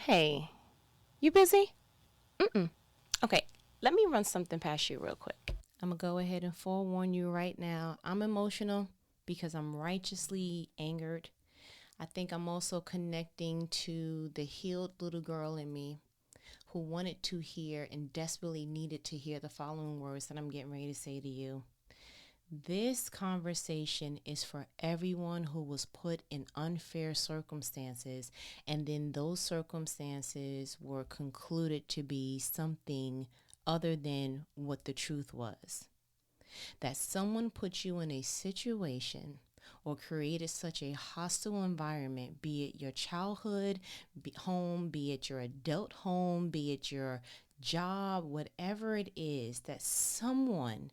Hey, you busy? Mm-mm. Okay, let me run something past you real quick. I'm gonna go ahead and forewarn you right now. I'm emotional because I'm righteously angered. I think I'm also connecting to the healed little girl in me who wanted to hear and desperately needed to hear the following words that I'm getting ready to say to you. This conversation is for everyone who was put in unfair circumstances, and then those circumstances were concluded to be something other than what the truth was. That someone put you in a situation or created such a hostile environment, be it your childhood home, be it your adult home, be it your job, whatever it is, that someone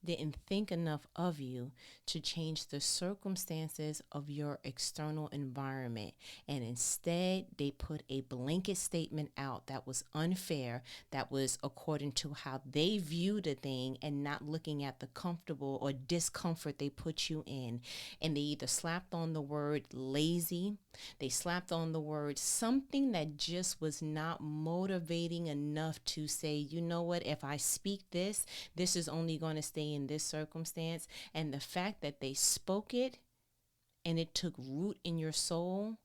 didn't think enough of you to change the circumstances of your external environment. And instead, they put a blanket statement out that was unfair, that was according to how they viewed a thing and not looking at the comfortable or discomfort they put you in. And they either slapped on the word lazy, they slapped on the word something that just was not motivating enough to say, you know what, if I speak this, this is only going to stay in this circumstance. And the fact that they spoke it and it took root in your soul,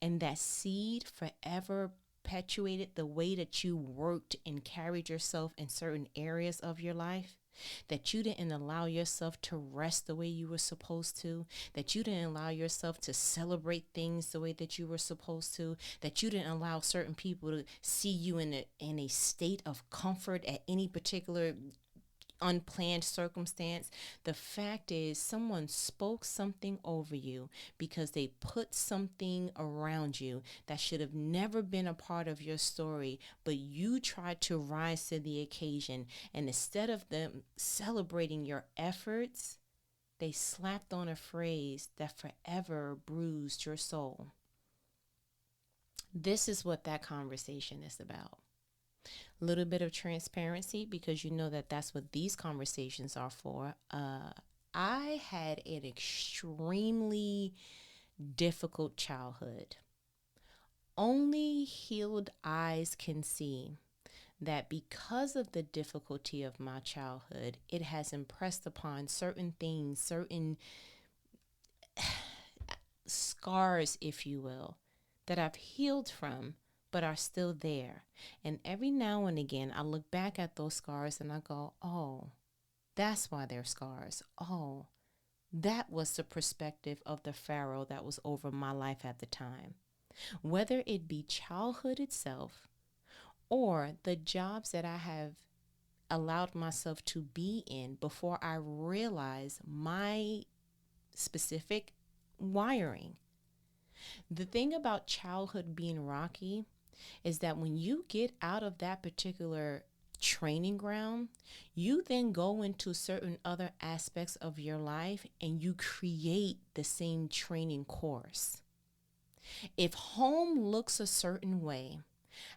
and that seed forever perpetuated the way that you worked and carried yourself in certain areas of your life, that you didn't allow yourself to rest the way you were supposed to, that you didn't allow yourself to celebrate things the way that you were supposed to, that you didn't allow certain people to see you in a state of comfort at any particular unplanned circumstance. The fact is, someone spoke something over you because they put something around you that should have never been a part of your story, but you tried to rise to the occasion. And instead of them celebrating your efforts, they slapped on a phrase that forever bruised your soul. This is what that conversation is about. Little bit of transparency, because you know that that's what these conversations are for. I had an extremely difficult childhood. Only healed eyes can see that because of the difficulty of my childhood, it has impressed upon certain things, certain scars, if you will, that I've healed from, but are still there. And every now and again, I look back at those scars and I go, oh, that's why they're scars. Oh, that was the perspective of the Pharaoh that was over my life at the time. Whether it be childhood itself or the jobs that I have allowed myself to be in before I realized my specific wiring. The thing about childhood being rocky is that when you get out of that particular training ground, you then go into certain other aspects of your life and you create the same training course. If home looks a certain way,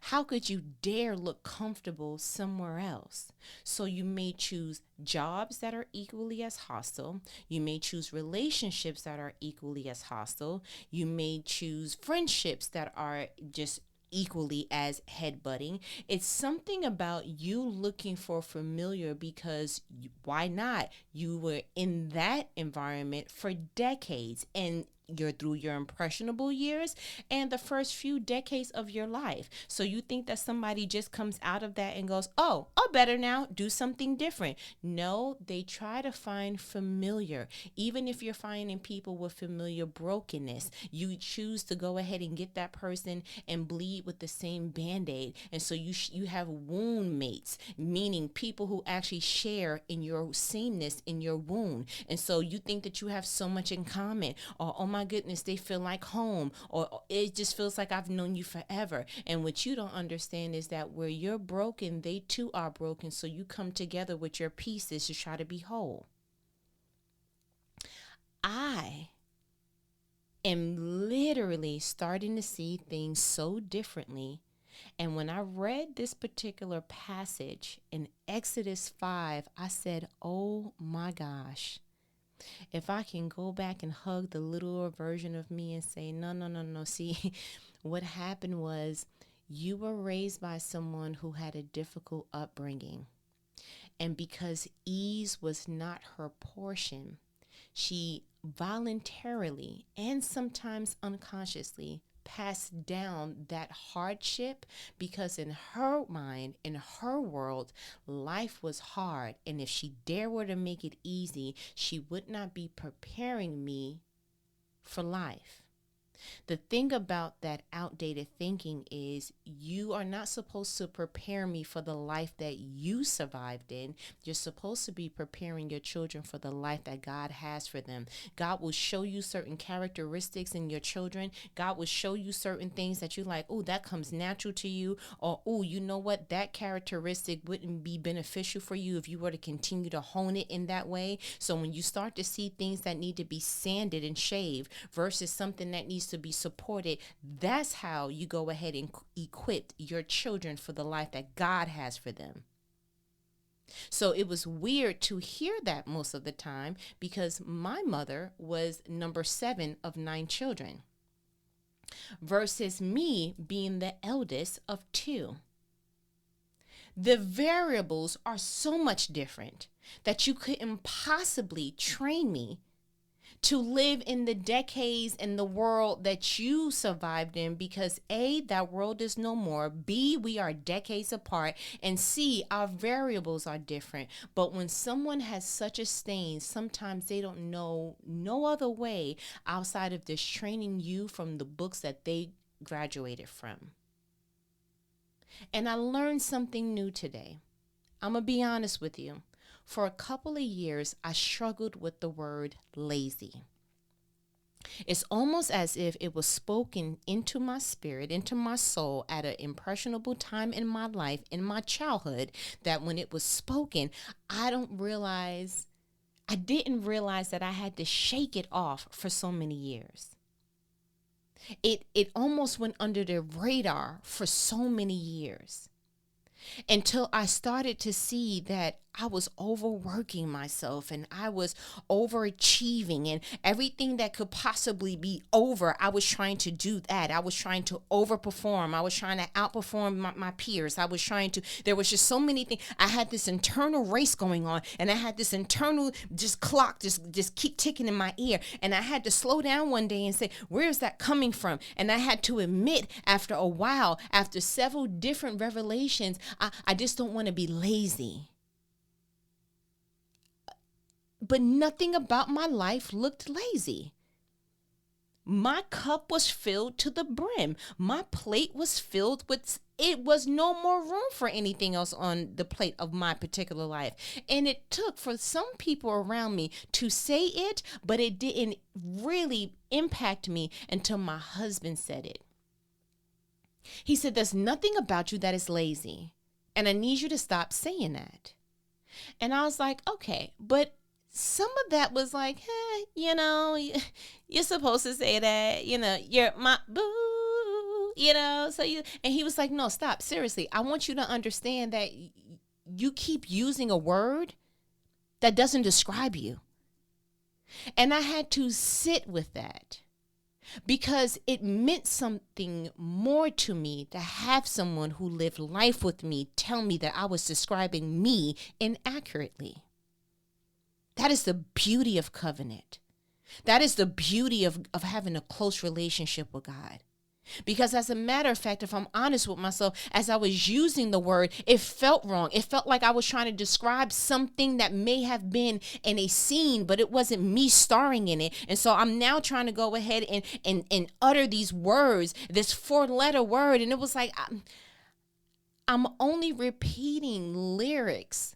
how could you dare look comfortable somewhere else? So you may choose jobs that are equally as hostile. You may choose relationships that are equally as hostile. You may choose friendships that are just equally as headbutting. It's something about you looking for familiar because why not? You were in that environment for decades, and you're through your impressionable years and the first few decades of your life. So you think that somebody just comes out of that and goes, oh, better now, do something different. No, they try to find familiar. Even if you're finding people with familiar brokenness, you choose to go ahead and get that person and bleed with the same band-aid. And so you have wound mates, meaning people who actually share in your sameness in your wound. And so you think that you have so much in common, or oh my goodness, they feel like home, or it just feels like I've known you forever. And what you don't understand is that where you're broken, they too are broken. So you come together with your pieces to try to be whole. I am literally starting to see things so differently. And when I read this particular passage in Exodus 5, I said, oh my gosh, If I can go back and hug the littler version of me and say, no, no, no, no. See, what happened was you were raised by someone who had a difficult upbringing. And because ease was not her portion, she voluntarily and sometimes unconsciously passed down that hardship because in her mind, in her world, life was hard. And if she dare were to make it easy, she would not be preparing me for life. The thing about that outdated thinking is you are not supposed to prepare me for the life that you survived in. You're supposed to be preparing your children for the life that God has for them. God will show you certain characteristics in your children. God will show you certain things that you're like, oh, that comes natural to you. Or, oh, you know what? That characteristic wouldn't be beneficial for you if you were to continue to hone it in that way. So when you start to see things that need to be sanded and shaved versus something that needs to be supported, that's how you go ahead and equip your children for the life that God has for them. So it was weird to hear that most of the time because my mother was number 7 of 9 children versus me being the eldest of 2. The variables are so much different that you couldn't possibly train me to live in the decades and the world that you survived in because A, that world is no more. B, we are decades apart. And C, our variables are different. But when someone has such a stain, sometimes they don't know no other way outside of just training you from the books that they graduated from. And I learned something new today. I'm going to be honest with you. For a couple of years, I struggled with the word lazy. It's almost as if it was spoken into my spirit, into my soul at an impressionable time in my life, in my childhood, that when it was spoken, I didn't realize that I had to shake it off for so many years. It almost went under the radar for so many years. Until I started to see that I was overworking myself and I was overachieving and everything that could possibly be over, I was trying to do that. I was trying to overperform. I was trying to outperform my peers. There was just so many things. I had this internal race going on and I had this internal clock just keep ticking in my ear. And I had to slow down one day and say, where is that coming from? And I had to admit after a while, after several different revelations, I just don't want to be lazy. But nothing about my life looked lazy. My cup was filled to the brim. My plate was filled with, it was no more room for anything else on the plate of my particular life. And it took for some people around me to say it, but it didn't really impact me until my husband said it. He said, there's nothing about you that is lazy. And I need you to stop saying that. And I was like, okay, but some of that was like, you're supposed to say that, you're my boo, and he was like, no, stop. Seriously. I want you to understand that you keep using a word that doesn't describe you. And I had to sit with that because it meant something more to me to have someone who lived life with me tell me that I was describing me inaccurately. That is the beauty of covenant. That is the beauty of having a close relationship with God. Because as a matter of fact, if I'm honest with myself, as I was using the word, it felt wrong. It felt like I was trying to describe something that may have been in a scene, but it wasn't me starring in it. And so I'm now trying to go ahead and utter these words, this 4-letter word. And it was like, I'm only repeating lyrics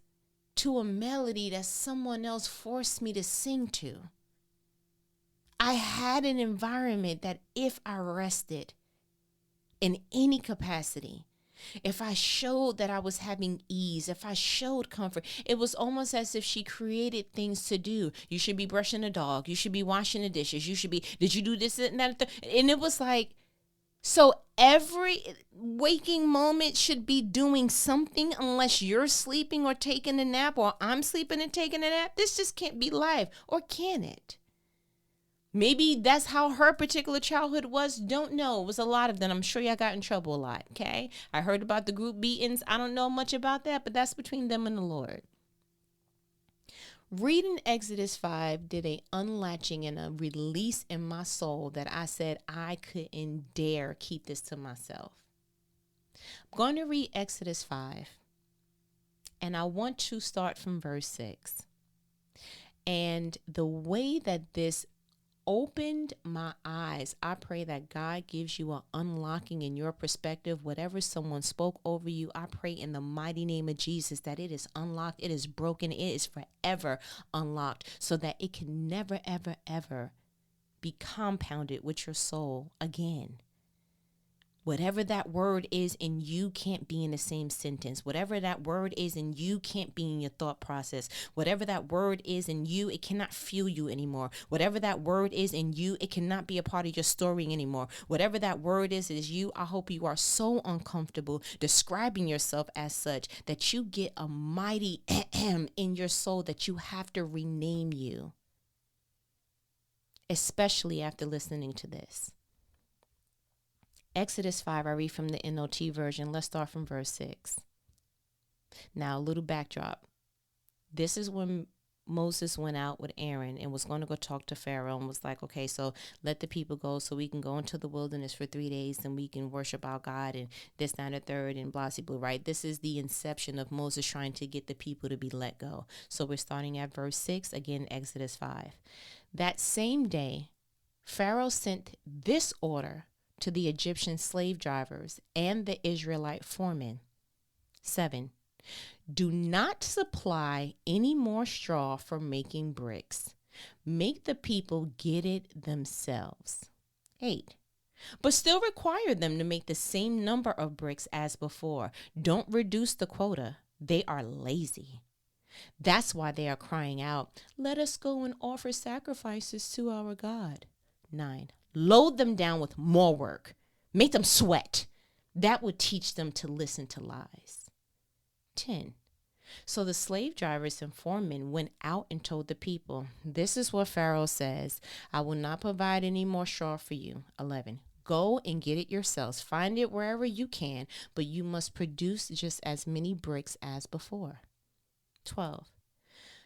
to a melody that someone else forced me to sing to. I had an environment that if I rested in any capacity, if I showed that I was having ease, if I showed comfort, it was almost as if she created things to do. You should be brushing the dog. You should be washing the dishes. Did you do this and that? And it was like, So every waking moment should be doing something unless you're sleeping or taking a nap or I'm sleeping and taking a nap. This just can't be life, or can it? Maybe that's how her particular childhood was. Don't know. It was a lot of them. I'm sure y'all got in trouble a lot. Okay. I heard about the group beatings. I don't know much about that, but that's between them and the Lord. Reading Exodus 5 did a unlatching and a release in my soul that I said I couldn't dare keep this to myself. I'm going to read Exodus 5, and I want to start from verse 6. And the way that this opened my eyes, I pray that God gives you an unlocking in your perspective. Whatever someone spoke over you, I pray in the mighty name of Jesus that it is unlocked, it is broken, it is forever unlocked, so that it can never, ever, ever be compounded with your soul again. Whatever that word is in you can't be in the same sentence. Whatever that word is in you can't be in your thought process. Whatever that word is in you, it cannot fuel you anymore. Whatever that word is in you, it cannot be a part of your story anymore. Whatever that word is you, I hope you are so uncomfortable describing yourself as such that you get a mighty in your soul that you have to rename you, especially after listening to this. Exodus 5, I read from the NLT version. Let's start from verse 6. Now, a little backdrop. This is when Moses went out with Aaron and was going to go talk to Pharaoh and was like, okay, so let the people go so we can go into the wilderness for 3 days and we can worship our God and this, that, and the third and blah, blah, blah, right? This is the inception of Moses trying to get the people to be let go. So we're starting at verse 6, again, Exodus 5. That same day, Pharaoh sent this order to the Egyptian slave drivers and the Israelite foremen. 7. Do not supply any more straw for making bricks. Make the people get it themselves. 8. But still require them to make the same number of bricks as before. Don't reduce the quota. They are lazy. That's why they are crying out, let us go and offer sacrifices to our God. 9. Load them down with more work. Make them sweat. That would teach them to listen to lies. 10. So the slave drivers and foremen went out and told the people, this is what Pharaoh says. I will not provide any more straw for you. 11. Go and get it yourselves. Find it wherever you can, but you must produce just as many bricks as before. 12.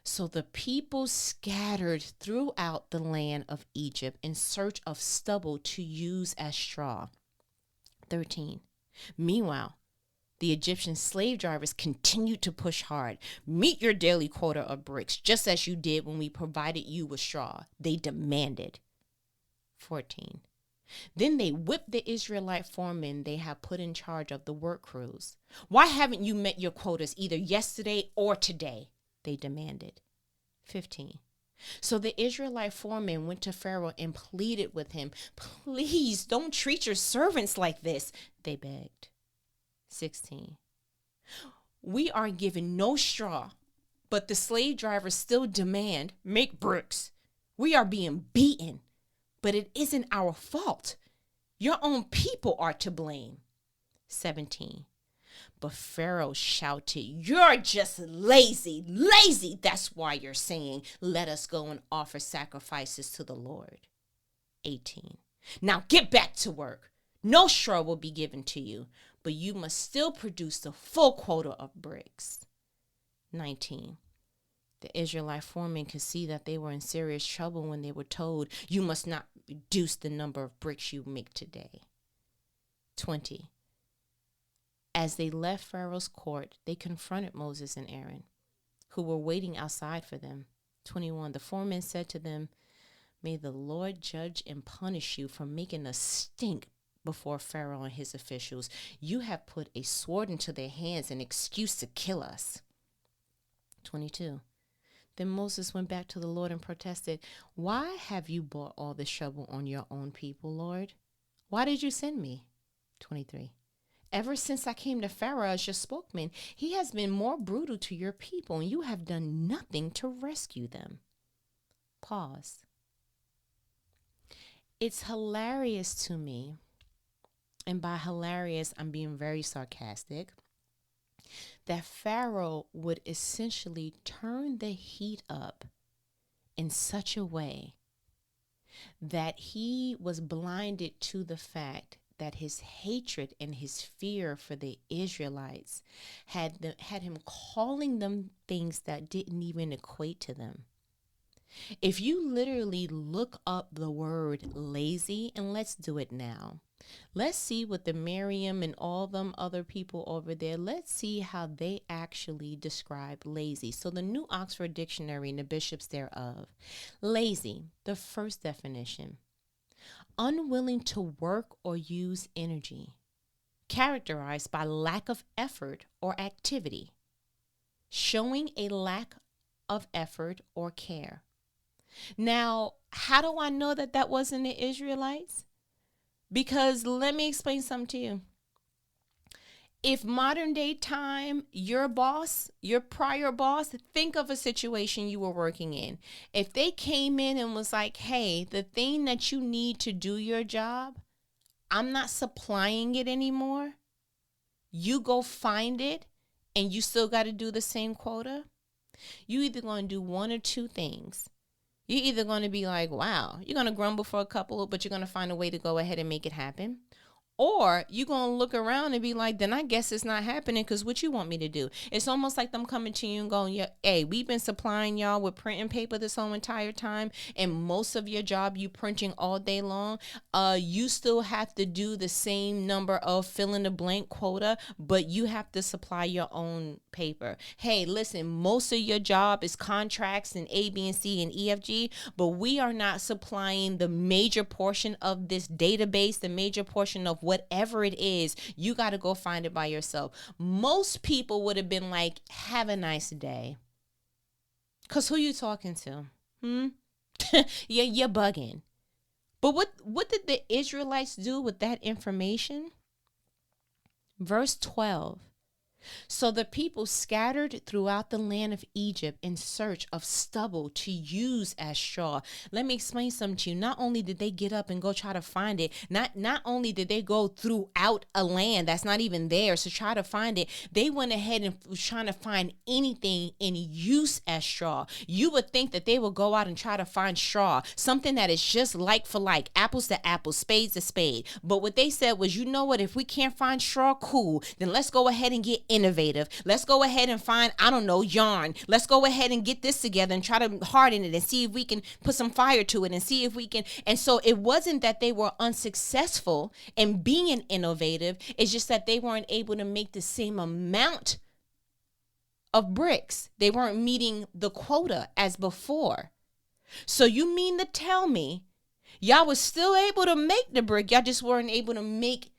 So the people scattered throughout the land of Egypt in search of stubble to use as straw. 13. Meanwhile, the Egyptian slave drivers continued to push hard. Meet your daily quota of bricks, just as you did when we provided you with straw. They demanded. 14. Then they whipped the Israelite foremen they had put in charge of the work crews. Why haven't you met your quotas either yesterday or today? They demanded. 15. So the Israelite foreman went to Pharaoh and pleaded with him, please don't treat your servants like this, they begged. 16. We are given no straw, but the slave drivers still demand, make bricks. We are being beaten, but it isn't our fault. Your own people are to blame. 17. But Pharaoh shouted, you're just lazy, lazy. That's why you're saying, let us go and offer sacrifices to the Lord. 18. Now get back to work. No straw will be given to you, but you must still produce the full quota of bricks. 19. The Israelite foremen could see that they were in serious trouble when they were told, you must not reduce the number of bricks you make today. 20. As they left Pharaoh's court, they confronted Moses and Aaron, who were waiting outside for them. 21. The foreman said to them, may the Lord judge and punish you for making a stink before Pharaoh and his officials. You have put a sword into their hands, an excuse to kill us. 22. Then Moses went back to the Lord and protested, why have you brought all this trouble on your own people, Lord? Why did you send me? 23. Ever since I came to Pharaoh as your spokesman, he has been more brutal to your people, and you have done nothing to rescue them. Pause. It's hilarious to me and by hilarious, I'm being very sarcastic, that Pharaoh would essentially turn the heat up in such a way that he was blinded to the fact that his hatred and his fear for the Israelites had him calling them things that didn't even equate to them. If you literally look up the word lazy, and let's do it now. Let's see what the Merriam and all them other people over there, let's see how they actually describe lazy. So the New Oxford Dictionary and the bishops thereof. Lazy, the first definition, unwilling to work or use energy, characterized by lack of effort or activity, showing a lack of effort or care. Now, how do I know that that wasn't the Israelites? Because let me explain something to you. If modern day time, your boss, your prior boss, think of a situation you were working in. If they came in and was like, hey, the thing that you need to do your job, I'm not supplying it anymore. You go find it and you still got to do the same quota. You either going to do one or two things. You're either going to be like, wow, you're going to grumble for a couple, but you're going to find a way to go ahead and make it happen. Or you're going to look around and be like, then I guess it's not happening because what you want me to do? It's almost like them coming to you and going, yeah, hey, we've been supplying y'all with printing paper this whole entire time. And most of your job, you printing all day long. You still have to do the same number of fill in the blank quota, but you have to supply your own paper. Hey, listen, most of your job is contracts and A, B, and C and EFG, but we are not supplying the major portion of this database, the major portion of whatever it is. You got to go find it by yourself. Most people would have been like, have a nice day. Because who you talking to? Yeah, you're bugging. But what did the Israelites do with that information? Verse 12. So the people scattered throughout the land of Egypt in search of stubble to use as straw. Let me explain something to you. Not only did they get up and go try to find it, not only did they go throughout a land that's not even theirs to try to find it, they went ahead and was trying to find anything in use as straw. You would think that they would go out and try to find straw, something that is just like for like, apples to apples, spades to spade. But what they said was, you know what, if we can't find straw, cool, then let's go ahead and get innovative. Let's go ahead and find, I don't know, yarn. Let's go ahead and get this together and try to harden it and see if we can put some fire to it and see if we can. And so it wasn't that they were unsuccessful in being innovative. It's just that they weren't able to make the same amount of bricks. They weren't meeting the quota as before. So you mean to tell me y'all was still able to make the brick, y'all just weren't able to make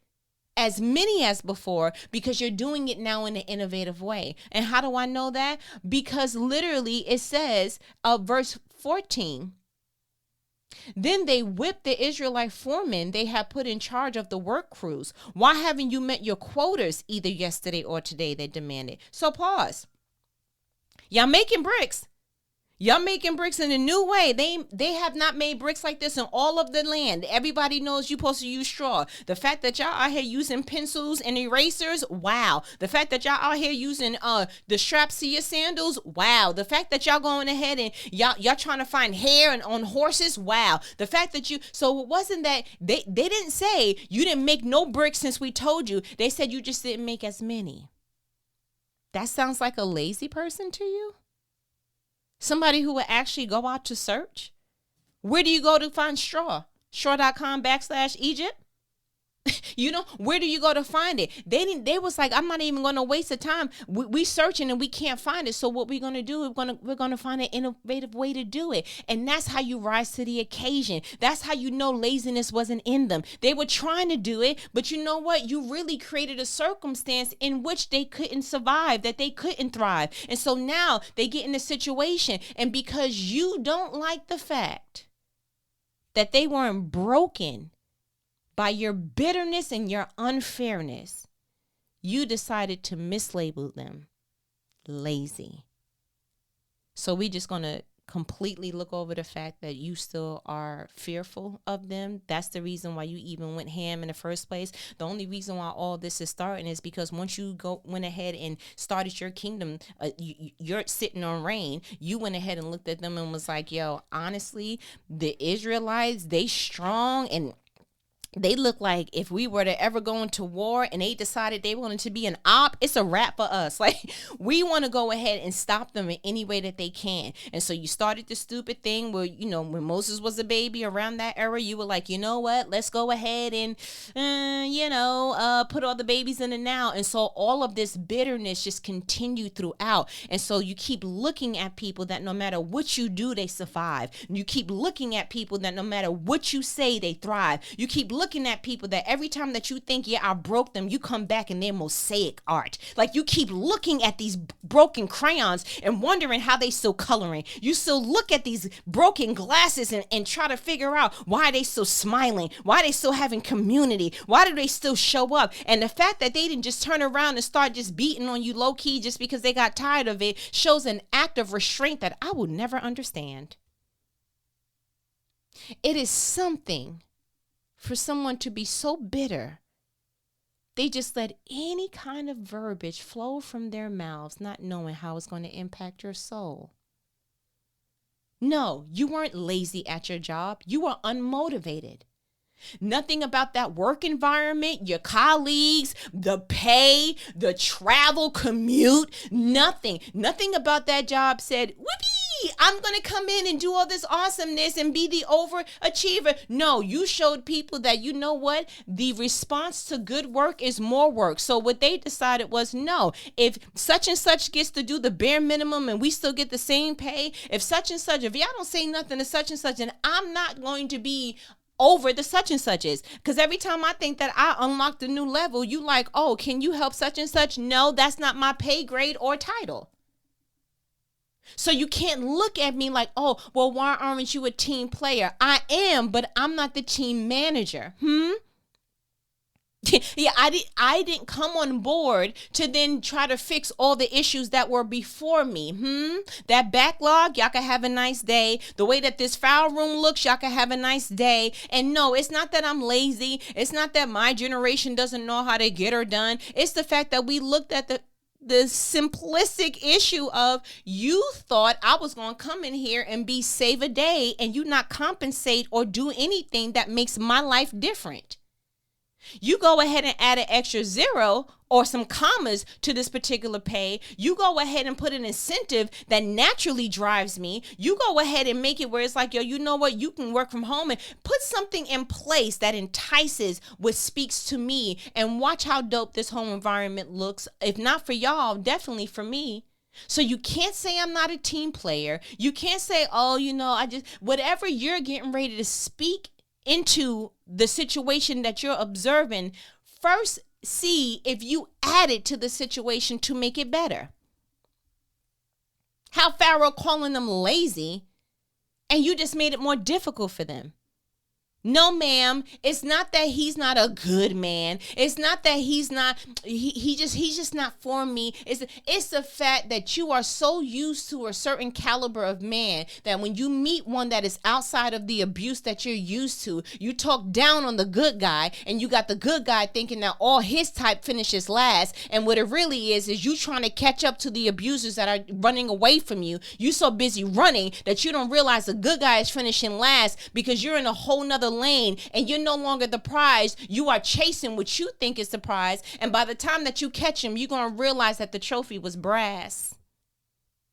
as many as before because you're doing it now in an innovative way. And how do I know that? Because literally it says, verse 14, then they whipped the Israelite foremen they had put in charge of the work crews. Why haven't you met your quotas either yesterday or today? They demanded. So pause. Y'all making bricks. Y'all making bricks in a new way. They have not made bricks like this in all of the land. Everybody knows you're supposed to use straw. The fact that y'all out here using pencils and erasers, wow. The fact that y'all out here using the straps to your sandals, wow. The fact that y'all going ahead and y'all trying to find hair and on horses, wow. The fact that so it wasn't that they didn't say you didn't make no bricks since we told you. They said you just didn't make as many. That sounds like a lazy person to you? Somebody who would actually go out to search? Where do you go to find straw? Straw.com/Egypt? You know, where do you go to find it? They was like, I'm not even going to waste the time. We searching and we can't find it. So what we're going to do, we're going to find an innovative way to do it. And that's how you rise to the occasion. That's how you know laziness wasn't in them. They were trying to do it, but you know what? You really created a circumstance in which they couldn't survive, that they couldn't thrive. And so now they get in a situation. And because you don't like the fact that they weren't broken by your bitterness and your unfairness, you decided to mislabel them lazy. So we just going to completely look over the fact that you still are fearful of them. That's the reason why you even went ham in the first place. The only reason why all this is starting is because once you went ahead and started your kingdom, you're sitting on reign. You went ahead and looked at them and was like, yo, honestly, the Israelites, they strong, and they look like if we were to ever go into war and they decided they wanted to be an op, it's a wrap for us. Like, we want to go ahead and stop them in any way that they can. And so you started the stupid thing where, when Moses was a baby around that era, you were like, you know what, let's go ahead and, put all the babies in the now. And so all of this bitterness just continued throughout. And so you keep looking at people that no matter what you do, they survive. You keep looking at people that no matter what you say, they thrive. You keep looking at people that every time that you think, yeah, I broke them, you come back and they're mosaic art. Like, you keep looking at these broken crayons and wondering how they still coloring. You still look at these broken glasses and try to figure out why they still smiling, why they still having community, why do they still show up? And the fact that they didn't just turn around and start just beating on you low key just because they got tired of it shows an act of restraint that I will never understand. It is something for someone to be so bitter, they just let any kind of verbiage flow from their mouths, not knowing how it's going to impact your soul. No, you weren't lazy at your job. You were unmotivated. Nothing about that work environment, your colleagues, the pay, the travel, commute, nothing about that job said, whoopee, I'm going to come in and do all this awesomeness and be the overachiever. No, you showed people that, you know what? The response to good work is more work. So what they decided was, no, if such and such gets to do the bare minimum and we still get the same pay, if such and such, if y'all don't say nothing to such and such, then I'm not going to be over the such and suches. Because every time I think that I unlocked a new level, you like, oh, can you help such and such? No, that's not my pay grade or title. So you can't look at me like, oh, well, why aren't you a team player? I am, but I'm not the team manager. Yeah, I didn't come on board to then try to fix all the issues that were before me. That backlog, y'all can have a nice day. The way that this file room looks, y'all can have a nice day. And no, it's not that I'm lazy. It's not that my generation doesn't know how to get her done. It's the fact that we looked at the simplistic issue of, you thought I was going to come in here and be save a day and you not compensate or do anything that makes my life different. You go ahead and add an extra zero or some commas to this particular pay. You go ahead and put an incentive that naturally drives me. You go ahead and make it where it's like, yo, you know what? You can work from home and put something in place that entices what speaks to me, and watch how dope this home environment looks. If not for y'all, definitely for me. So you can't say I'm not a team player. You can't say, oh, whatever you're getting ready to speak into the situation that you're observing, first see if you added to the situation to make it better. How Pharaoh calling them lazy and you just made it more difficult for them. No, ma'am, it's not that he's not a good man. It's not that he's just not for me. It's the fact that you are so used to a certain caliber of man that when you meet one that is outside of the abuse that you're used to, you talk down on the good guy, and you got the good guy thinking that all his type finishes last. And what it really is you trying to catch up to the abusers that are running away from you. You so busy running that you don't realize the good guy is finishing last because you're in a whole nother lane and you're no longer the prize. You are chasing what you think is the prize, and by the time that you catch him, you're going to realize that the trophy was brass.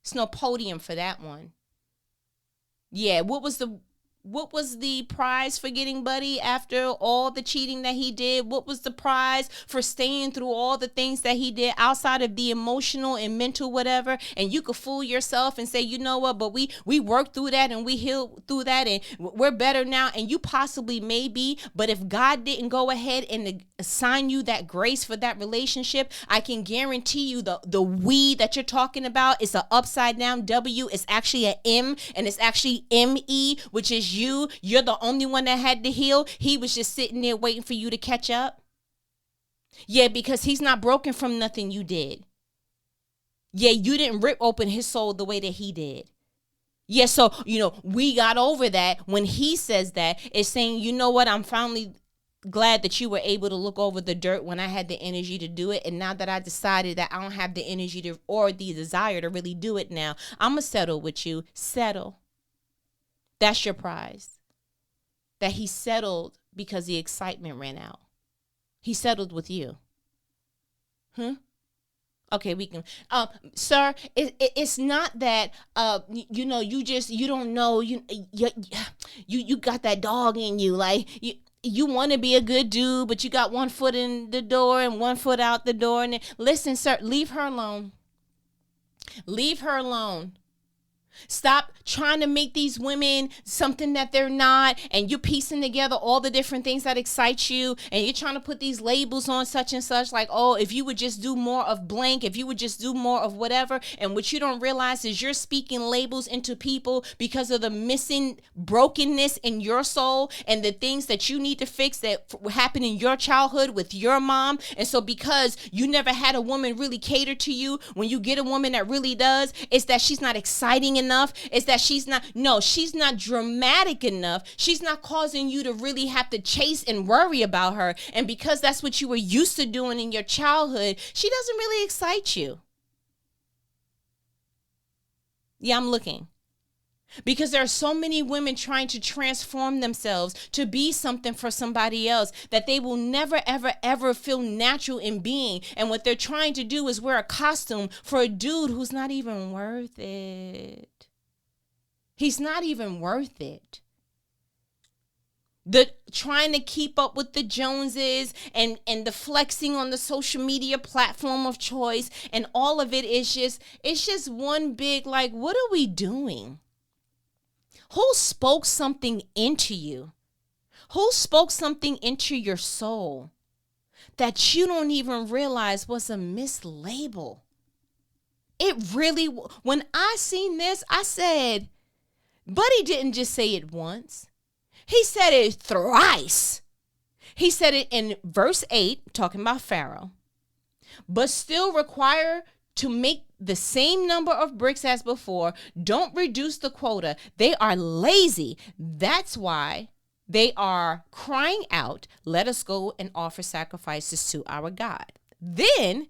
It's no podium for that one. Yeah, what was the prize for getting Buddy after all the cheating that he did? What was the prize for staying through all the things that he did outside of the emotional and mental whatever? And you could fool yourself and say, you know what, but we worked through that and we healed through that and we're better now. And you possibly may be, but if God didn't go ahead and assign you that grace for that relationship, I can guarantee you the we that you're talking about is an upside down W. It's actually an M, and it's actually M-E, which is you're the only one that had to heal. He was just sitting there waiting for you to catch up. Yeah, because he's not broken from nothing you did. Yeah, you didn't rip open his soul the way that he did. Yeah, so, we got over that. When he says that, it's saying, you know what, I'm finally glad that you were able to look over the dirt when I had the energy to do it. And now that I decided that I don't have the energy to or the desire to really do it now, I'm going to settle with you. Settle. That's your prize. That he settled because the excitement ran out. He settled with you. Okay, we can, sir. It's not that, you don't know, you got that dog in you, like you want to be a good dude, but you got one foot in the door and one foot out the door. And listen, sir, leave her alone. Leave her alone. Stop trying to make these women something that they're not, and you're piecing together all the different things that excite you, and you're trying to put these labels on such and such, like, oh, if you would just do more of blank, if you would just do more of whatever. And what you don't realize is you're speaking labels into people because of the missing brokenness in your soul and the things that you need to fix that happened in your childhood with your mom. And so because you never had a woman really cater to you, when you get a woman that really does, it's that she's not exciting enough. It's that she's not dramatic enough. She's not causing you to really have to chase and worry about her. And because that's what you were used to doing in your childhood, she doesn't really excite you. Yeah, I'm looking. Because there are so many women trying to transform themselves to be something for somebody else that they will never, ever, ever feel natural in being. And what they're trying to do is wear a costume for a dude who's not even worth it. He's not even worth it. The trying to keep up with the Joneses and the flexing on the social media platform of choice, and all of it is just one big, like, what are we doing? Who spoke something into you? Who spoke something into your soul that you don't even realize was a mislabel? It really, when I seen this, I said, Buddy didn't just say it once. He said it thrice. He said it in verse 8, talking about Pharaoh, but still require to make the same number of bricks as before. Don't reduce the quota. They are lazy. That's why they are crying out, let us go and offer sacrifices to our God. Then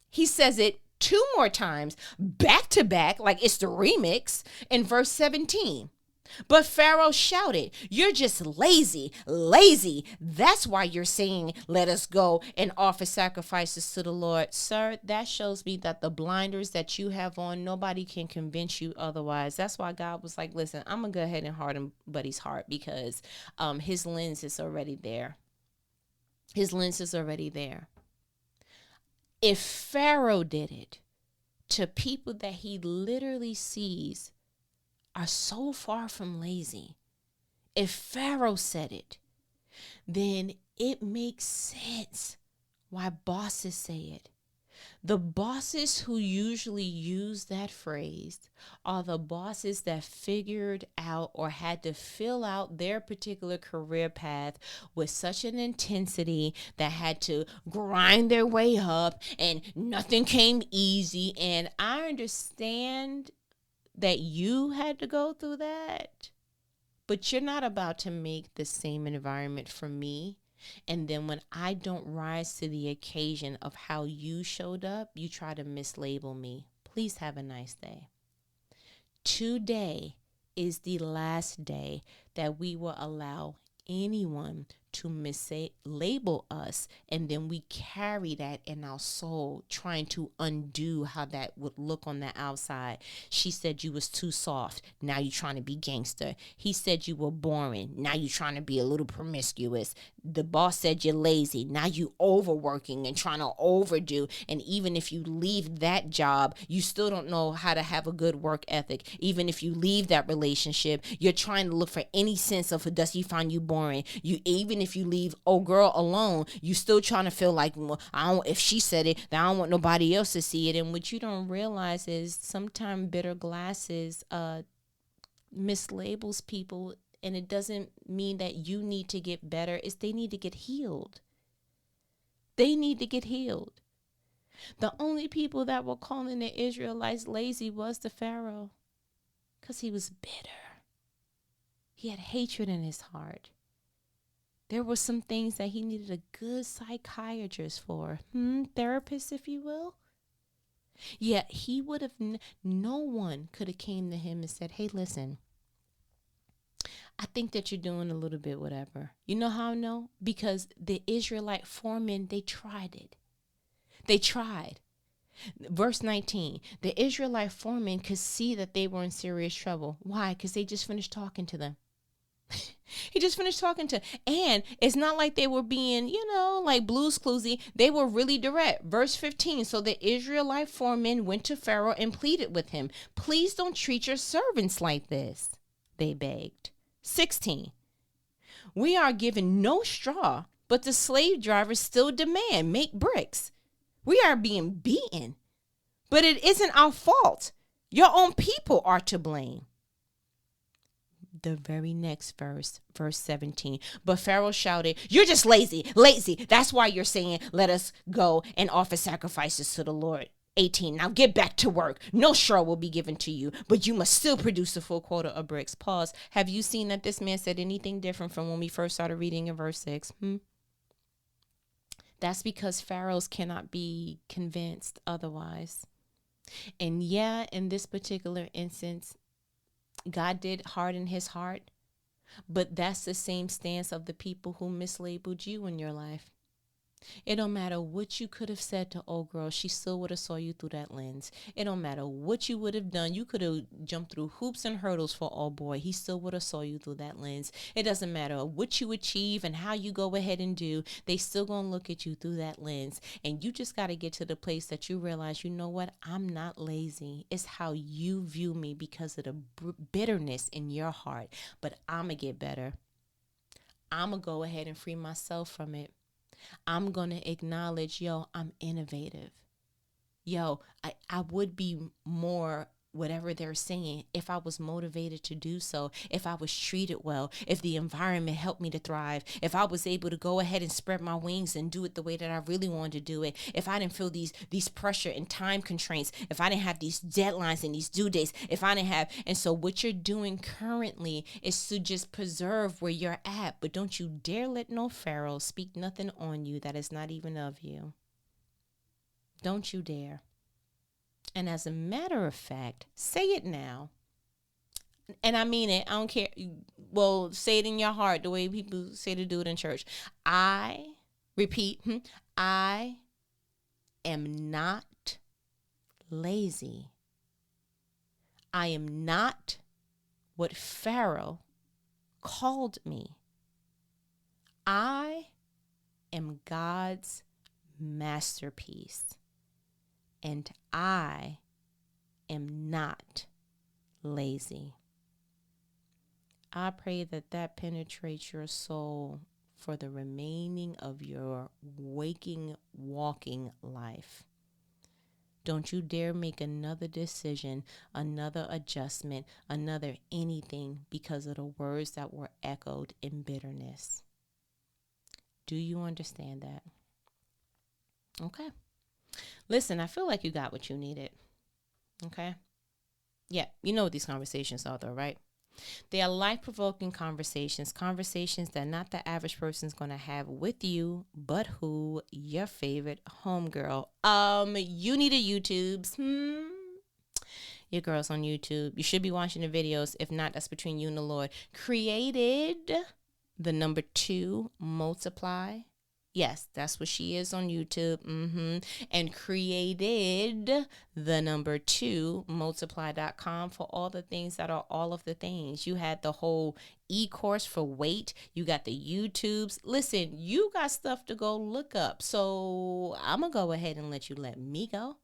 he says it 2 more times, back to back, like it's the remix in verse 17. But Pharaoh shouted, you're just lazy, lazy. That's why you're saying, let us go and offer sacrifices to the Lord. Sir, that shows me that the blinders that you have on, nobody can convince you otherwise. That's why God was like, listen, I'm going to go ahead and harden Buddy's heart, because his lens is already there. His lens is already there. If Pharaoh did it to people that he literally sees are so far from lazy, if Pharaoh said it, then it makes sense why bosses say it. The bosses who usually use that phrase are the bosses that figured out or had to fill out their particular career path with such an intensity that had to grind their way up, and nothing came easy. And I understand that you had to go through that, but you're not about to make the same environment for me. And then when I don't rise to the occasion of how you showed up, you try to mislabel me. Please have a nice day. Today is the last day that we will allow anyone to mislabel us, and then we carry that in our soul, trying to undo how that would look on the outside. She said you was too soft. Now you're trying to be gangster. He said you were boring. Now you're trying to be a little promiscuous. The boss said you're lazy. Now you overworking and trying to overdo. And even if you leave that job, you still don't know how to have a good work ethic. Even if you leave that relationship, you're trying to look for any sense of, does he find you boring? Even if you leave old girl alone, you still trying to feel like, well, if she said it, then I don't want nobody else to see it. And what you don't realize is sometimes bitter glasses mislabels people. And it doesn't mean that you need to get better. It's they need to get healed. They need to get healed. The only people that were calling the Israelites lazy was the Pharaoh. Because he was bitter. He had hatred in his heart. There were some things that he needed a good psychiatrist for. Therapist, if you will. Yet he would have, no one could have came to him and said, hey, listen, I think that you're doing a little bit whatever. You know how I know? Because the Israelite foremen, they tried it. They tried. Verse 19, the Israelite foreman could see that they were in serious trouble. Why? Because they just finished talking to them. He just finished talking to, and it's not like they were being, like Blue's Cluesy. They were really direct. Verse 15, so the Israelite foreman went to Pharaoh and pleaded with him. Please don't treat your servants like this, they begged. 16, we are given no straw, but the slave drivers still demand make bricks. We are being beaten, but it isn't our fault. Your own people are to blame. The very next verse, verse 17. But Pharaoh shouted, you're just lazy. That's why you're saying, let us go and offer sacrifices to the Lord. 18. Now get back to work. No straw will be given to you, but you must still produce a full quota of bricks. Pause. Have you seen that this man said anything different from when we first started reading in verse 6? That's because pharaohs cannot be convinced otherwise. And yeah, in this particular instance, God did harden his heart, but that's the same stance of the people who mislabeled you in your life. It don't matter what you could have said to old girl, she still would have saw you through that lens. It don't matter what you would have done. You could have jumped through hoops and hurdles for old boy. He still would have saw you through that lens. It doesn't matter what you achieve and how you go ahead and do. They still gonna look at you through that lens. And you just got to get to the place that you realize, you know what? I'm not lazy. It's how you view me because of the bitterness in your heart. But I'm going to get better. I'm going to go ahead and free myself from it. I'm going to acknowledge, I'm innovative. I would be more whatever they're saying if I was motivated to do so, if I was treated well, if the environment helped me to thrive, if I was able to go ahead and spread my wings and do it the way that I really wanted to do it, if I didn't feel these pressure and time constraints, if I didn't have these deadlines and these due dates, if I didn't have, and so what you're doing currently is to just preserve where you're at, but don't you dare let no Pharaoh speak nothing on you that is not even of you. Don't you dare. And as a matter of fact, say it now. And I mean it. I don't care. Well, say it in your heart the way people say to do it in church. I am not lazy. I am not what Pharaoh called me. I am God's masterpiece. And I am not lazy. I pray that penetrates your soul for the remaining of your waking, walking life. Don't you dare make another decision, another adjustment, another anything because of the words that were echoed in bitterness. Do you understand that? Okay. Listen, I feel like you got what you needed. Okay? Yeah, you know what these conversations are though, right? They are life-provoking conversations that not the average person's going to have with you, but who? Your favorite homegirl. You need a YouTubes. Your girl's on YouTube. You should be watching the videos. If not, that's between you and the Lord. Created the number 2 multiply. Yes, that's what she is on YouTube. And created the number 2 multiply.com for all the things that are all of the things. You had the whole e-course for weight. You got the YouTubes. Listen, you got stuff to go look up. So I'm going to go ahead and let me go.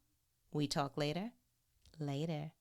We talk later. Later.